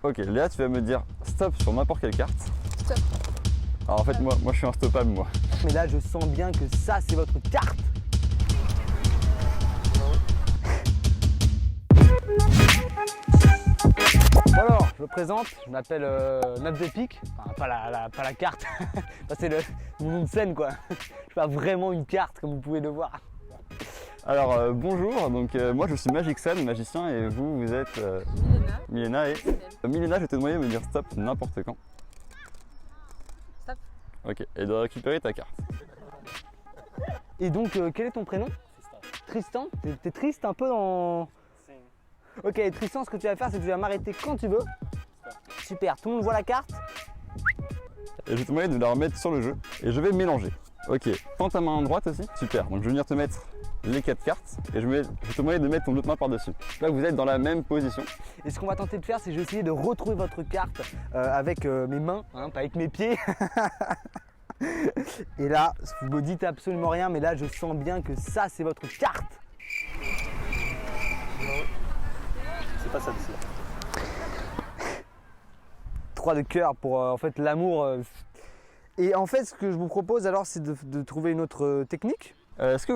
Ok, Léa, tu vas me dire stop sur n'importe quelle carte. Stop. Alors en fait, moi je suis instoppable, moi. Mais là, je sens bien que ça, c'est votre carte. Bon alors, je me présente, je m'appelle Neuf de pique. Enfin, pas la carte. Ça, c'est mon nom de scène, quoi. Je suis pas vraiment une carte, comme vous pouvez le voir. Alors bonjour, donc moi je suis Magicsan, magicien, et vous êtes Milena et Milena, je vais te demander de me dire stop n'importe quand. Stop. Ok, et de récupérer ta carte. Et donc, quel est ton prénom? Tristan. T'es triste un peu dans... Ok, Tristan, ce que tu vas faire, c'est que tu vas m'arrêter quand tu veux. Super, tout le monde voit la carte? Et je vais te demander de la remettre sur le jeu, et je vais mélanger. Ok, tends ta main en droite aussi. Super, donc je vais venir te mettre les 4 cartes, et je vais te demander de mettre ton autre main par-dessus. Là, vous êtes dans la même position. Et ce qu'on va tenter de faire, c'est que je vais essayer de retrouver votre carte avec mes mains, hein, pas avec mes pieds. Et là, vous me dites absolument rien, mais là, je sens bien que ça, c'est votre carte. C'est pas ça d'ici. 3 de cœur pour en fait l'amour. Et en fait, ce que je vous propose alors, c'est de trouver une autre technique. C'est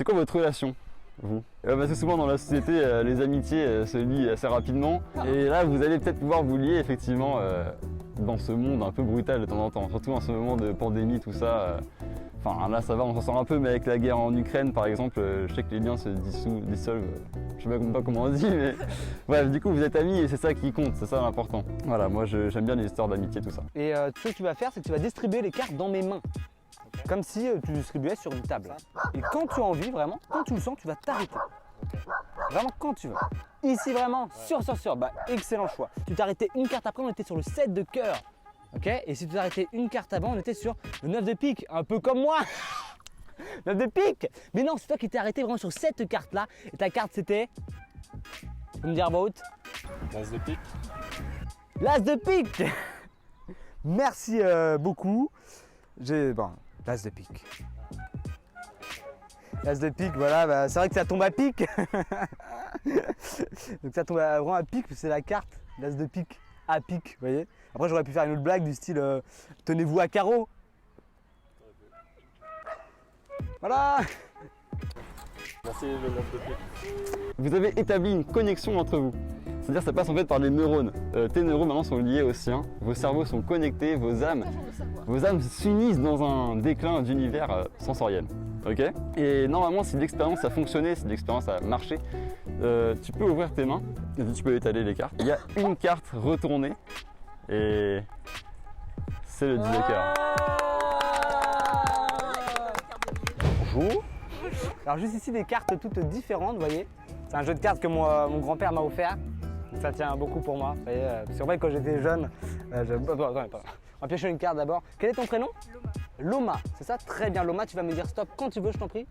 quoi votre relation, vous? Parce que souvent dans la société, les amitiés se lient assez rapidement. Et là, vous allez peut-être pouvoir vous lier effectivement dans ce monde un peu brutal de temps en temps. Surtout en ce moment de pandémie, tout ça. Enfin là, ça va, on s'en sort un peu, mais avec la guerre en Ukraine, par exemple, je sais que les liens se dissolvent. Je sais même pas comment on dit, mais bref, du coup, vous êtes amis et c'est ça qui compte, c'est ça l'important. Voilà, moi j'aime bien les histoires d'amitié, tout ça. Et ce que tu vas faire, c'est que tu vas distribuer les cartes dans mes mains. Comme si tu distribuais sur une table. Et quand tu as envie, vraiment, quand tu le sens, tu vas t'arrêter. Vraiment quand tu veux. Ici vraiment, sûr. Bah, excellent choix. Tu t'es arrêté une carte après, on était sur le 7 de cœur. Ok. Et si tu t'es arrêté une carte avant, on était sur le 9 de pique. Un peu comme moi. 9 de pique. Mais non, c'est toi qui t'es arrêté vraiment sur cette carte-là. Et ta carte, c'était... Tu peux me dire à voix haute? L'as de pique. L'as de pique. Merci beaucoup. Bon, l'as de pique. L'as de pique, voilà, bah, c'est vrai que ça tombe à pique. Donc ça tombe vraiment à pique, c'est la carte, l'as de pique, à pique, vous voyez. Après j'aurais pu faire une autre blague du style tenez-vous à carreau. Voilà. Merci le 9 de pique. Vous avez établi une connexion entre vous. C'est-à-dire que ça passe en fait par les neurones. Tes neurones maintenant sont liés aux siens, vos cerveaux sont connectés, vos âmes s'unissent dans un déclin d'univers sensoriel. Ok? Et normalement, si l'expérience a fonctionné, si l'expérience a marché, tu peux ouvrir tes mains et tu peux étaler les cartes. Il y a une carte retournée et c'est le 10 de cœur. Bonjour. Alors juste ici des cartes toutes différentes, vous voyez. C'est un jeu de cartes que mon grand-père m'a offert. Ça tient beaucoup pour moi. Vous voyez, parce qu'en fait, quand j'étais jeune, on va piocher une carte d'abord. Quel est ton prénom? Loma, c'est ça? Très bien, Loma, tu vas me dire stop quand tu veux, je t'en prie.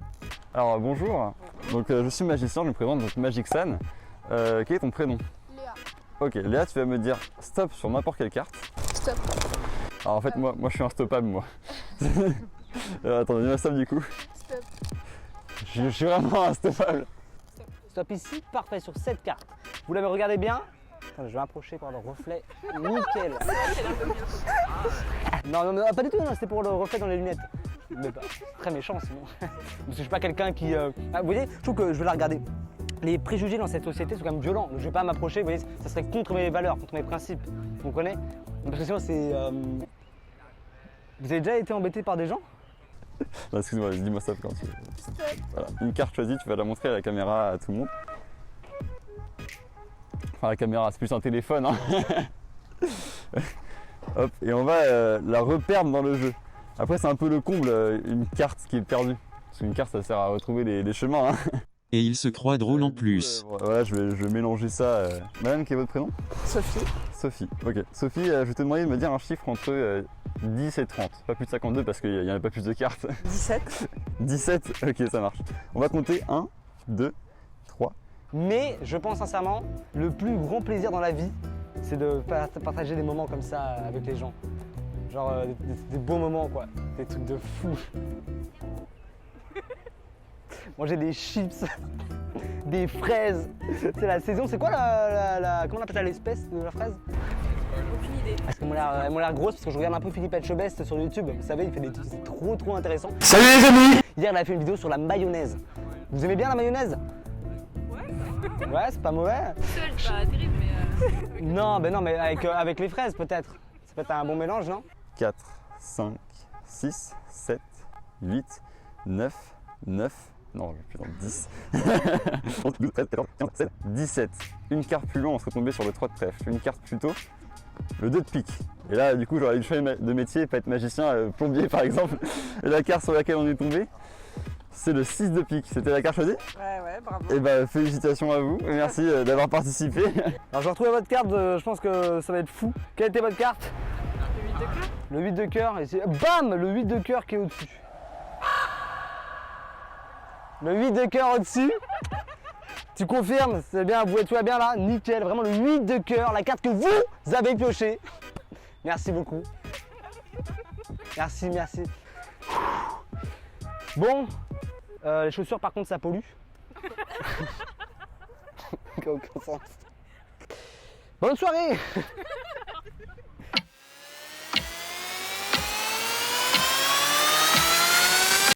Alors bonjour, donc je suis magicien, je me présente, donc Magicsan. Quel est ton prénom? Léa. Ok, Léa, tu vas me dire stop sur n'importe quelle carte. Stop. Alors en fait, moi je suis instoppable, moi. Attends, dis-moi stop du coup. Stop. Je suis vraiment instoppable. Stop ici, parfait, sur cette carte. Vous la regardez bien? Attends, je vais m'approcher par le reflet. Nickel. Non, pas du tout, c'était pour le reflet dans les lunettes. Mais pas, très méchant sinon. Parce que je suis pas quelqu'un qui... vous voyez, je trouve que je vais la regarder. Les préjugés dans cette société sont quand même violents. Donc je vais pas m'approcher, vous voyez, ça serait contre mes valeurs, contre mes principes. Vous comprenez? Parce que sinon c'est... Vous avez déjà été embêté par des gens? Non, excuse-moi, dis-moi stop quand tu veux. Stop. Voilà. Une carte choisie, tu vas la montrer à la caméra à tout le monde. Enfin, la caméra, c'est plus un téléphone. Hein. Hop, et on va la reperdre dans le jeu. Après, c'est un peu le comble, une carte qui est perdue. Parce qu'une carte, ça sert à retrouver les chemins. Hein. Et il se croit drôle en plus. Voilà, je vais mélanger ça. Madame, quel est votre prénom? Sophie. Sophie. Ok. Sophie, je vais te demander de me dire un chiffre entre 10 et 30. Pas plus de 52 parce qu'il n'y en a pas plus de cartes. 17. 17. Ok, ça marche. On va compter 1, 2, 3. Mais je pense sincèrement, le plus grand plaisir dans la vie, c'est de partager des moments comme ça avec les gens. Genre des beaux moments quoi, des trucs de fou. Manger des chips, des fraises. C'est la saison, c'est quoi comment on appelle ça, l'espèce de la fraise? Aucune idée. Parce qu'elles m'ont l'air grosses parce que je regarde un peu Philippe Etchebest sur YouTube. Vous savez, il fait des trucs c'est trop intéressant. Salut les amis! Hier, il a fait une vidéo sur la mayonnaise. Vous aimez bien la mayonnaise? Ouais, c'est pas mauvais. Seul, pas terrible, mais. Non, mais avec les fraises peut-être. Ça peut être un bon mélange, non? 4, 5, 6, 7, 8, 9, 9, non, putain, 10. 17. Une carte plus loin, on serait tombé sur le 3 de trèfle. Une carte plus tôt, le 2 de pique. Et là, du coup, j'aurais dû choisir de métier, pas être magicien, plombier par exemple. Et la carte sur laquelle on est tombé, c'est le 6 de pique. C'était la carte choisie? Ouais, bravo. Et bah, félicitations à vous. Et merci d'avoir participé. Alors, j'ai retrouvé votre carte, je pense que ça va être fou. Quelle était votre carte? Le 8 de cœur. Le 8 de cœur, et c'est bam, le 8 de cœur qui est au-dessus. Le 8 de cœur au-dessus. Tu confirmes, c'est bien, tu vas bien là, nickel, vraiment le 8 de cœur, la carte que vous avez piochée. Merci beaucoup. Merci. Bon, les chaussures par contre ça pollue. Aucun sens. Bonne soirée.